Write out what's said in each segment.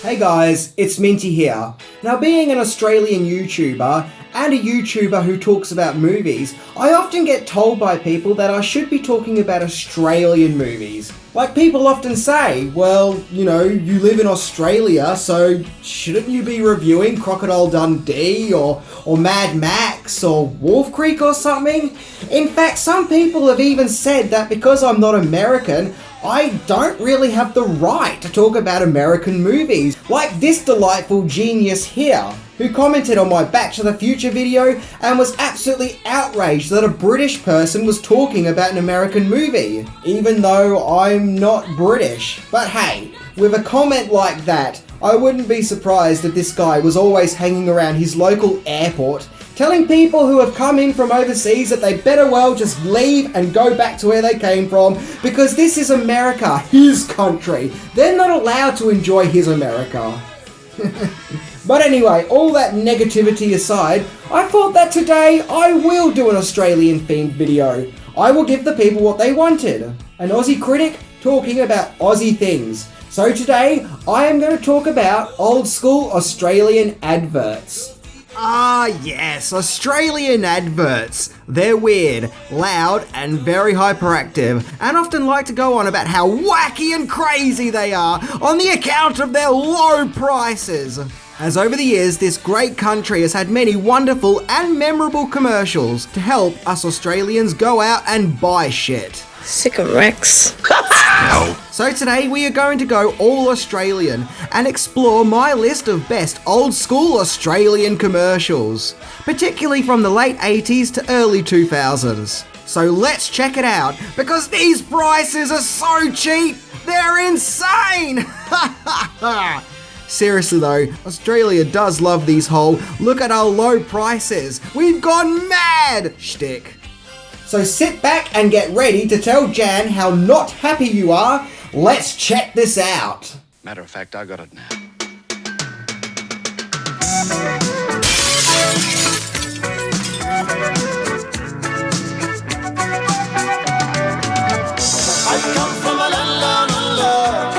Hey guys, it's Minty here. Now, being an Australian YouTuber and a YouTuber who talks about movies, I often get told by people that I should be talking about Australian movies. Like, people often say, well, you live in Australia, so shouldn't you be reviewing Crocodile Dundee or Mad Max or Wolf Creek or something? In fact, some people have even said that because I'm not American, I don't really have the right to talk about American movies, like this delightful genius here, who commented on my Back to the Future video and was absolutely outraged that a British person was talking about an American movie, even though I'm not British. But hey, with a comment like that, I wouldn't be surprised if this guy was always hanging around his local airport, telling people who have come in from overseas that they better well just leave and go back to where they came from, because this is America, his country. They're not allowed to enjoy his America. But anyway, all that negativity aside, I thought that today I will do an Australian themed video. I will give the people what they wanted. An Aussie critic talking about Aussie things. So today, I am going to talk about old school Australian adverts. Ah yes, Australian adverts. They're weird, loud and very hyperactive, and often like to go on about how wacky and crazy they are on the account of their low prices. As over the years, this great country has had many wonderful and memorable commercials to help us Australians go out and buy shit. Sick of Rex. So today we are going to go all Australian and explore my list of best old school Australian commercials, particularly from the late 80s to early 2000s. So let's check it out, because these prices are so cheap, they're insane! Seriously though, Australia does love these whole look at our low prices, we've gone mad shtick. So sit back and get ready to tell Jan how not happy you are. Let's check this out. Matter of fact, I got it now. I come from a land of love.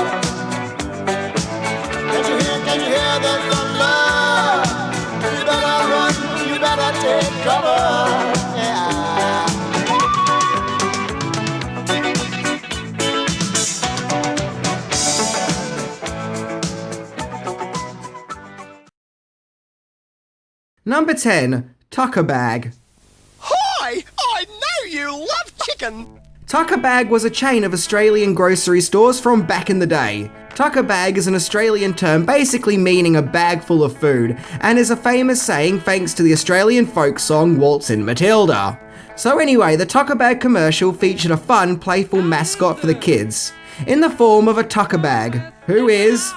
Can you hear the thunder? You better run, you better take cover. Number 10, Tucker Bag. Hi! I know you love chicken! Tucker Bag was a chain of Australian grocery stores from back in the day. Tucker Bag is an Australian term basically meaning a bag full of food, and is a famous saying thanks to the Australian folk song Waltzin' Matilda. So anyway, the Tucker Bag commercial featured a fun, playful mascot for the kids, in the form of a Tucker Bag, who is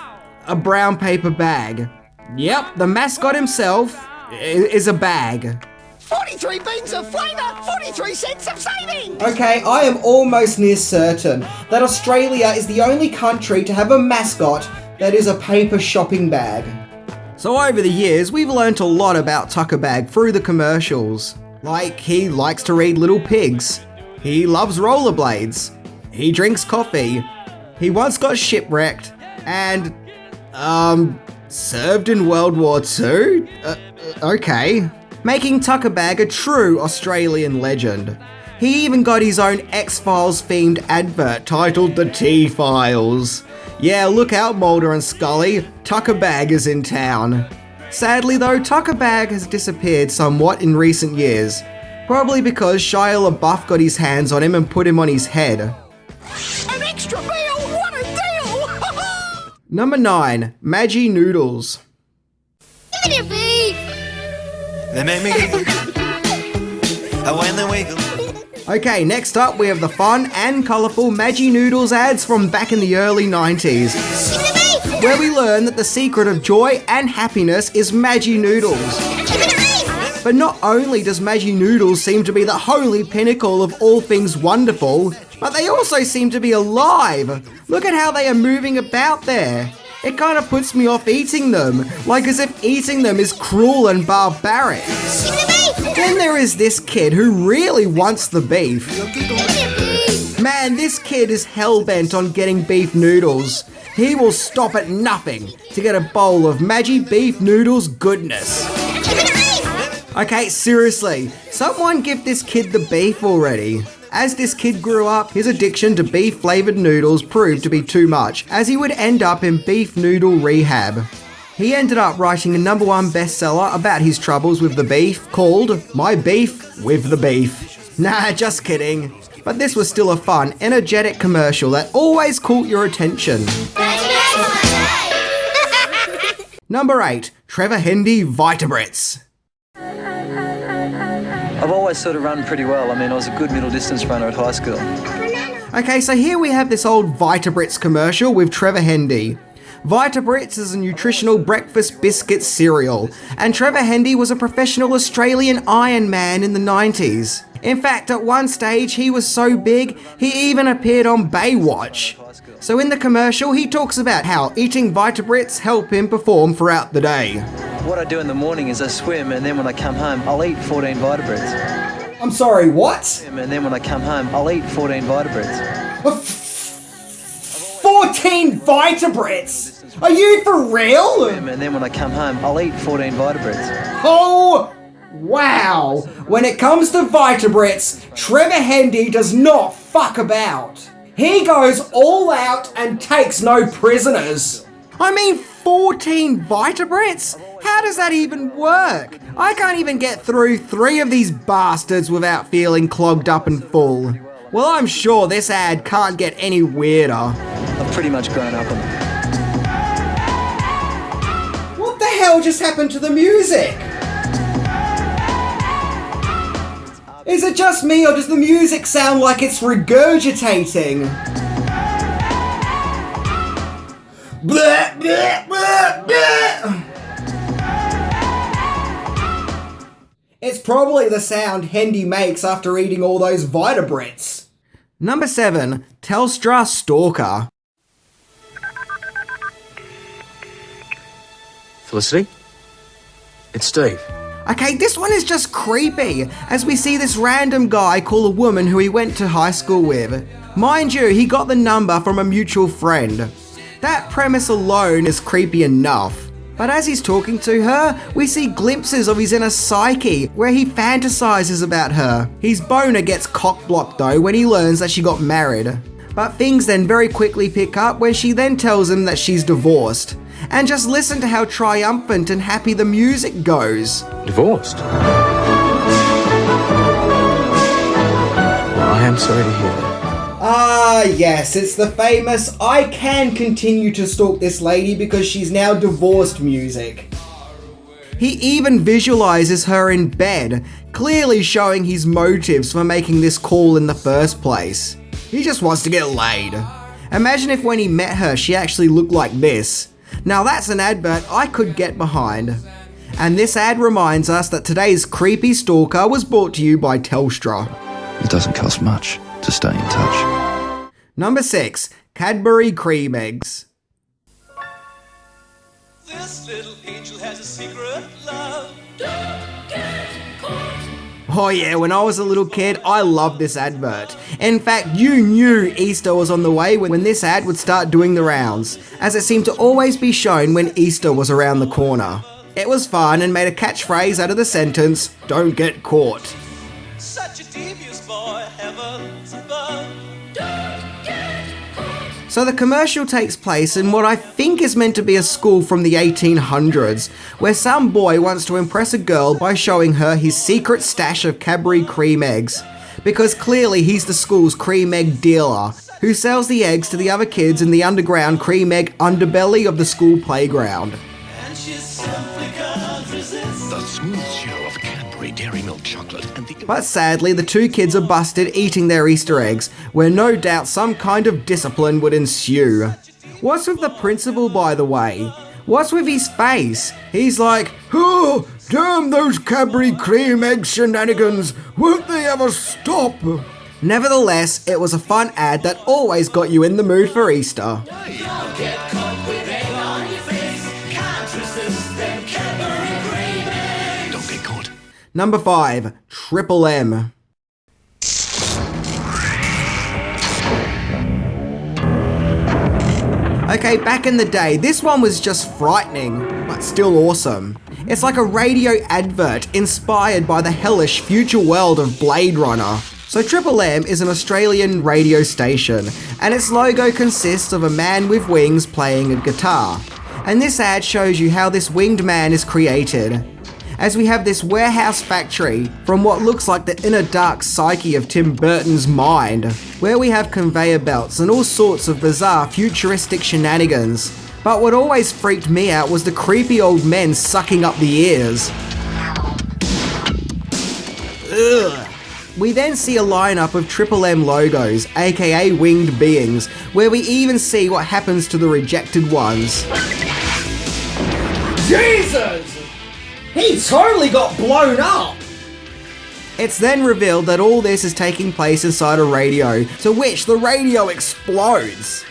a brown paper bag. Yep, the mascot himself is a bag. 43 beans of flavour, 43 cents of saving! Okay, I am almost near certain that Australia is the only country to have a mascot that is a paper shopping bag. So over the years, we've learnt a lot about Tucker Bag through the commercials. Like, he likes to read Little Pigs, he loves rollerblades, he drinks coffee, he once got shipwrecked, and, served in World War II? Okay. Making Tucker Bag a true Australian legend. He even got his own X-Files themed advert titled The T-Files. Yeah, look out Mulder and Scully, Tucker Bag is in town. Sadly though, Tucker Bag has disappeared somewhat in recent years, probably because Shia LaBeouf got his hands on him and put him on his head. An extra meal, what a deal! Number 9, Maji Noodles. Give me your beef! They make me giggle when they wiggle. Okay, next up we have the fun and colourful Maji Noodles ads from back in the early 90s, where we learn that the secret of joy and happiness is Maji Noodles. But not only does Maji Noodles seem to be the holy pinnacle of all things wonderful, but they also seem to be alive. Look at how they are moving about there. It kind of puts me off eating them, like as if eating them is cruel and barbaric. Then there is this kid who really wants the beef, Man, this kid is hell-bent on getting beef noodles. He will stop at nothing to get a bowl of Maji beef noodles goodness. Okay, seriously, someone give this kid the beef already. As this kid grew up, his addiction to beef-flavoured noodles proved to be too much, as he would end up in beef noodle rehab. He ended up writing a #1 bestseller about his troubles with the beef, called My Beef with the Beef. Nah, just kidding. But this was still a fun, energetic commercial that always caught your attention. Number 8, Trevor Hendy Vita Brits. I've always sort of run pretty well. I mean, I was a good middle distance runner at high school. Okay, so here we have this old Vita Brits commercial with Trevor Hendy. Vita Brits is a nutritional breakfast biscuit cereal, and Trevor Hendy was a professional Australian Iron Man in the 90s. In fact, at one stage he was so big, he even appeared on Baywatch. So in the commercial, he talks about how eating Vita Brits help him perform throughout the day. What I do in the morning is I swim, and then when I come home, I'll eat 14 Vita Brits. I'm sorry, what? And then when I come home, I'll eat 14 Vita Brits. 14 Vita Brits? Are you for real? And then when I come home, I'll eat 14 Vita Brits. Oh, wow. When it comes to Vita Brits, Trevor Hendy does not fuck about. He goes all out and takes no prisoners. I mean, 14 Vita Brits? How does that even work? I can't even get through 3 of these bastards without feeling clogged up and full. Well, I'm sure this ad can't get any weirder. I've pretty much grown up on it. What the hell just happened to the music? Is it just me, or does the music sound like it's regurgitating? Blah, blah, blah, blah. It's probably the sound Hendy makes after eating all those Vita Brits. Number 7, Telstra Stalker. Felicity? It's Steve. Okay, this one is just creepy, as we see this random guy call a woman who he went to high school with. Mind you, he got the number from a mutual friend. That premise alone is creepy enough. But as he's talking to her, we see glimpses of his inner psyche, where he fantasizes about her. His boner gets cock-blocked though when he learns that she got married. But things then very quickly pick up when she then tells him that she's divorced. And just listen to how triumphant and happy the music goes. Divorced? I am sorry to hear that. Ah, yes, it's the famous I can continue to stalk this lady because she's now divorced music. He even visualizes her in bed, clearly showing his motives for making this call in the first place. He just wants to get laid. Imagine if when he met her, she actually looked like this. Now that's an advert I could get behind. And this ad reminds us that today's creepy stalker was brought to you by Telstra. It doesn't cost much to stay in touch. Number 6, Cadbury Cream Eggs. This little angel has a secret love. Oh yeah, when I was a little kid, I loved this advert. In fact, you knew Easter was on the way when this ad would start doing the rounds, as it seemed to always be shown when Easter was around the corner. It was fun and made a catchphrase out of the sentence, "Don't get caught." Such a devious boy, heavens above. So the commercial takes place in what I think is meant to be a school from the 1800s, where some boy wants to impress a girl by showing her his secret stash of Cadbury cream eggs, because clearly he's the school's cream egg dealer, who sells the eggs to the other kids in the underground cream egg underbelly of the school playground. And she simply can't resist. The smooth shell of Cadbury Dairy Milk Chocolate and the... But sadly, the 2 kids are busted eating their Easter eggs, where no doubt some kind of discipline would ensue. What's with the principal, by the way? What's with his face? He's like, "Oh, damn those Cadbury cream egg shenanigans! Won't they ever stop?" Nevertheless, it was a fun ad that always got you in the mood for Easter. Don't get caught with egg on your face. Can't resist them Cadbury cream eggs. Don't get caught. Number 5, Triple M. Okay, back in the day, this one was just frightening, but still awesome. It's like a radio advert inspired by the hellish future world of Blade Runner. So Triple M is an Australian radio station, and its logo consists of a man with wings playing a guitar. And this ad shows you how this winged man is created. As we have this warehouse factory from what looks like the inner dark psyche of Tim Burton's mind, where we have conveyor belts and all sorts of bizarre futuristic shenanigans. But what always freaked me out was the creepy old men sucking up the ears. Ugh. We then see a lineup of Triple M logos, aka winged beings, where we even see what happens to the rejected ones. Jesus! He totally got blown up! It's then revealed that all this is taking place inside a radio, to which the radio explodes.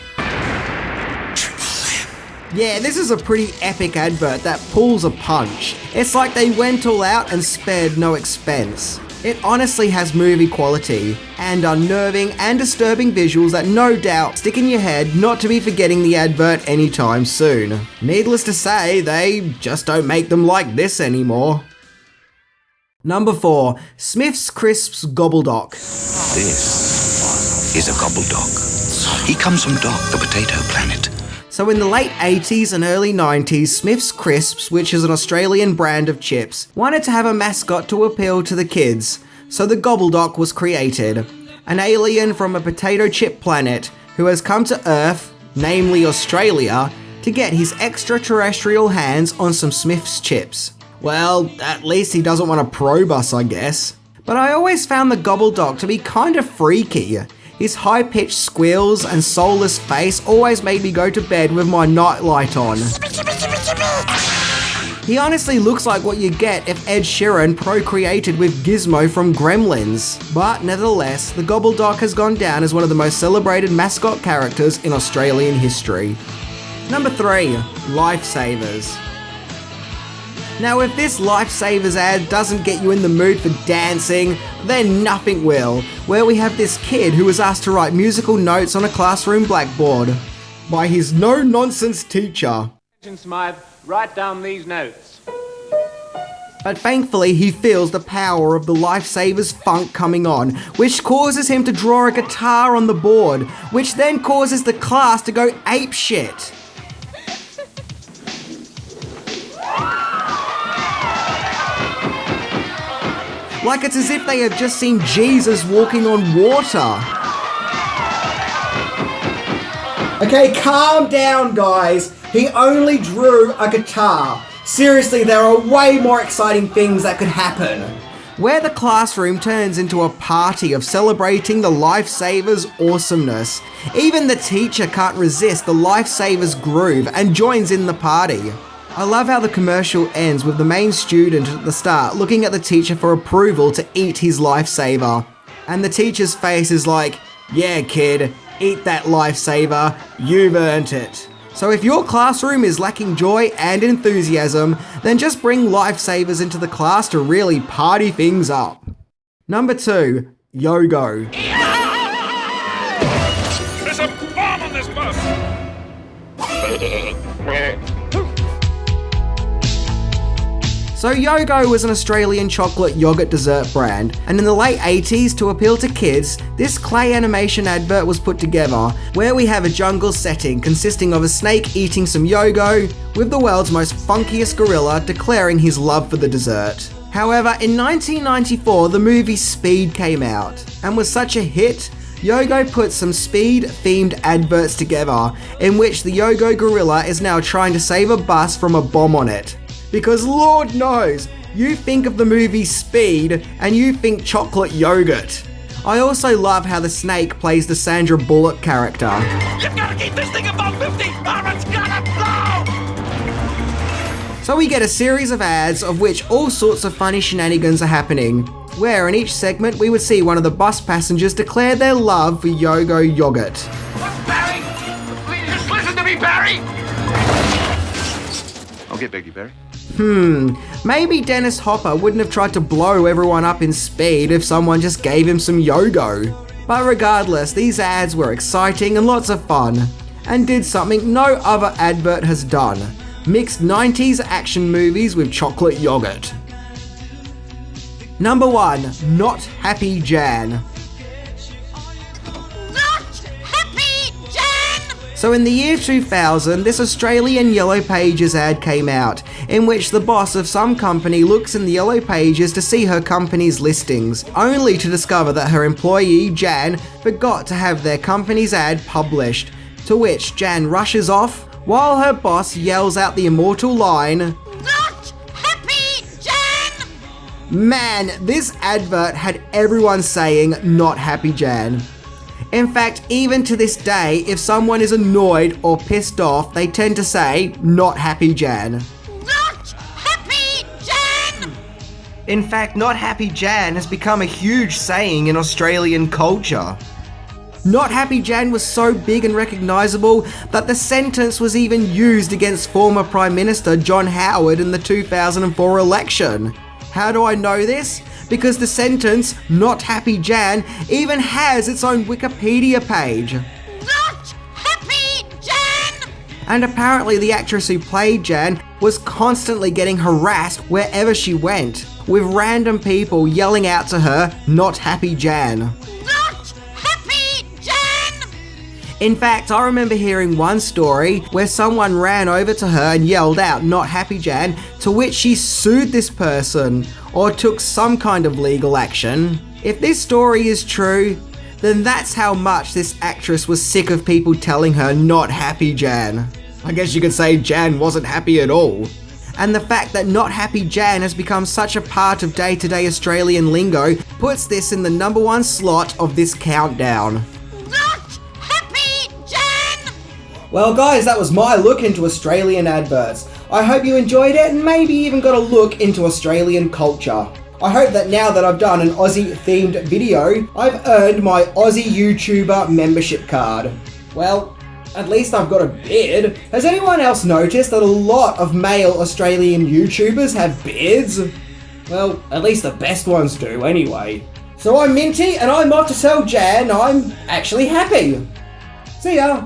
Yeah, this is a pretty epic advert that pulls a punch. It's like they went all out and spared no expense. It honestly has movie quality, and unnerving and disturbing visuals that no doubt stick in your head not to be forgetting the advert anytime soon. Needless to say, they just don't make them like this anymore. Number 4. Smith's Crisps Gobbledoc. This is a gobbledoc. He comes from Doc, the potato planet. So in the late 80s and early 90s, Smith's Crisps, which is an Australian brand of chips, wanted to have a mascot to appeal to the kids, so the Gobbledoc was created. An alien from a potato chip planet who has come to Earth, namely Australia, to get his extraterrestrial hands on some Smith's chips. Well, at least he doesn't want to probe us, I guess. But I always found the Gobbledoc to be kind of freaky. His high-pitched squeals and soulless face always made me go to bed with my nightlight on. He honestly looks like what you get if Ed Sheeran procreated with Gizmo from Gremlins. But nevertheless, the Gobbledoc has gone down as one of the most celebrated mascot characters in Australian history. Number 3. Lifesavers. Now if this Lifesavers ad doesn't get you in the mood for dancing, then nothing will, where we have this kid who was asked to write musical notes on a classroom blackboard by his no-nonsense teacher. Smythe, write down these notes. But thankfully he feels the power of the Lifesavers funk coming on, which causes him to draw a guitar on the board, which then causes the class to go apeshit. Like it's as if they have just seen Jesus walking on water. Okay, calm down, guys. He only drew a guitar. Seriously, there are way more exciting things that could happen. Where the classroom turns into a party of celebrating the Lifesavers' awesomeness. Even the teacher can't resist the Lifesavers groove and joins in the party. I love how the commercial ends with the main student at the start looking at the teacher for approval to eat his Lifesaver. And the teacher's face is like, yeah kid, eat that Lifesaver, you've earned it. So if your classroom is lacking joy and enthusiasm, then just bring Lifesavers into the class to really party things up. Number 2, Yogo. There's a bomb on this bus! So Yogo was an Australian chocolate yogurt dessert brand, and in the late 80s, to appeal to kids, this clay animation advert was put together, where we have a jungle setting consisting of a snake eating some Yogo, with the world's most funkiest gorilla declaring his love for the dessert. However, in 1994, the movie Speed came out, and was such a hit, Yogo put some Speed-themed adverts together, in which the Yogo gorilla is now trying to save a bus from a bomb on it. Because Lord knows, you think of the movie Speed and you think chocolate yogurt. I also love how the snake plays the Sandra Bullock character. You've got to keep this thing above 50 or it's gonna blow! So we get a series of ads of which all sorts of funny shenanigans are happening, where in each segment we would see one of the bus passengers declare their love for Yogo yogurt. What's Barry? Please just listen to me, Barry! I'll get Becky, Barry. Maybe Dennis Hopper wouldn't have tried to blow everyone up in Speed if someone just gave him some Yogo. But regardless, these ads were exciting and lots of fun. and did something no other advert has done. Mixed 90s action movies with chocolate yogurt. Number 1. Not Happy Jan. So in the year 2000, this Australian Yellow Pages ad came out, in which the boss of some company looks in the Yellow Pages to see her company's listings, only to discover that her employee, Jan, forgot to have their company's ad published, to which Jan rushes off, while her boss yells out the immortal line, "Not happy, Jan!" Man, this advert had everyone saying, "Not happy, Jan." In fact, even to this day, if someone is annoyed or pissed off, they tend to say, "Not happy, Jan." Not happy, Jan! In fact, "Not happy, Jan" has become a huge saying in Australian culture. Not Happy Jan was so big and recognisable that the sentence was even used against former Prime Minister John Howard in the 2004 election. How do I know this? Because the sentence, "Not Happy Jan," even has its own Wikipedia page. Not Happy Jan! And apparently the actress who played Jan was constantly getting harassed wherever she went, with random people yelling out to her, "Not Happy Jan." In fact, I remember hearing one story where someone ran over to her and yelled out, "Not Happy Jan," to which she sued this person, or took some kind of legal action. If this story is true, then that's how much this actress was sick of people telling her, "Not Happy Jan." I guess you could say Jan wasn't happy at all. And the fact that Not Happy Jan has become such a part of day-to-day Australian lingo puts this in the number 1 slot of this countdown. Well guys, that was my look into Australian adverts. I hope you enjoyed it and maybe even got a look into Australian culture. I hope that now that I've done an Aussie themed video, I've earned my Aussie YouTuber membership card. Well, at least I've got a beard. Has anyone else noticed that a lot of male Australian YouTubers have beards? Well, at least the best ones do anyway. So I'm Minty and I'm off to tell Jan I'm actually happy. See ya!